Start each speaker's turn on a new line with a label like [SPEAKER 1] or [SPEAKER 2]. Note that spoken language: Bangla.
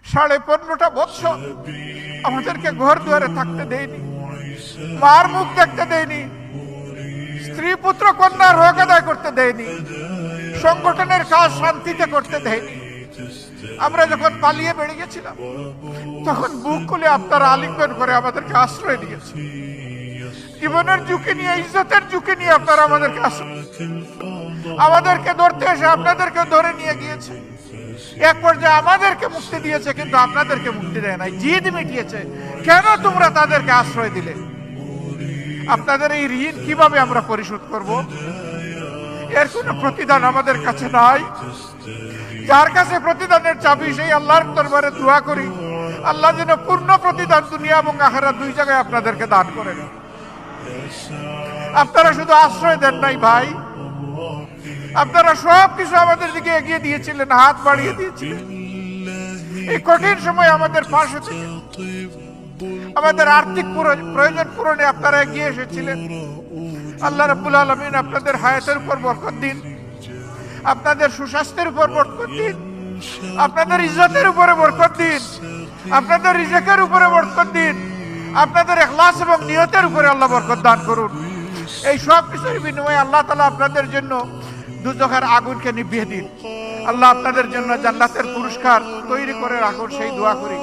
[SPEAKER 1] 15.5 বছর আমাদেরকে ঘর দুয়ারে থাকতে দেয়নি, মার মুখ দেখতে দেয়নি, স্ত্রী পুত্র কন্যার হক আদায় করতে দেয়নি, সংগঠনের কাজ শান্তিতে করতে দেয়নি। আমরা যখন পালিয়ে বেরিয়ে গেছিলাম তখন বুক খুলে আপনারা আলিঙ্গন করে আমাদেরকে আশ্রয় দিয়েছে। জীবনের ঝুঁকি নিয়ে, ইজ্জতের ঝুঁকি নিয়ে আপনারা আমাদেরকে আমাদেরকে ধরতে এসে আপনাদেরকে ধরে নিয়ে গিয়েছে। এক পর্যায়ে আমাদেরকে মুক্তি দিয়েছে, কিন্তু আপনাদেরকে মুক্তি দেয় নাই, জিদ মিটিয়েছে। কেন তোমরা তাদেরকে আশ্রয় দিলে? আপনাদের এই ঋণ কিভাবে আমরা পরিশোধ করব? এর কোনো প্রতিদান আমাদের কাছে নাই। যার কাছে প্রতিদানের চাবি, সেই আল্লাহর দরবারে দোয়া করি, আল্লাহ যেন পূর্ণ প্রতিদান দুনিয়া এবং আখিরাত দুই জায়গায় আপনাদেরকে দান করেন। আপনারা শুধু আশ্রয় দেন নাই ভাই, আপনারা সব কিছু আমাদের দিকে এগিয়ে দিয়েছিলেন, হাত বাড়িয়ে দিয়েছিলেন। এই কঠিন সময় আমাদের পাশে থেকে আমাদের আর্থিক প্রয়োজন পূরণে আপনারা এগিয়ে এসেছিলেন। আল্লাহ রাব্বুল আলামিন আপনাদের হায়াতের উপর বরকত দিন, আপনাদের সুস্বাস্থ্যের উপর বরকত দিন, আপনাদের ইজ্জতের উপরে বরকত দিন, আপনাদের রিজেকের উপরে বরকত দিন, আপনাদের ইখলাস এবং নিয়তের উপরে আল্লাহ বরকত দান করুন। এই সব কিছুর বিনিময়ে আল্লাহ তাআলা আপনাদের জন্য দুজখের আগুনকে নিভিয়ে দিন। আল্লাহ আপনাদের জন্য জান্নাতের পুরস্কার তৈরি করে রাখুন, সেই দোয়া করি।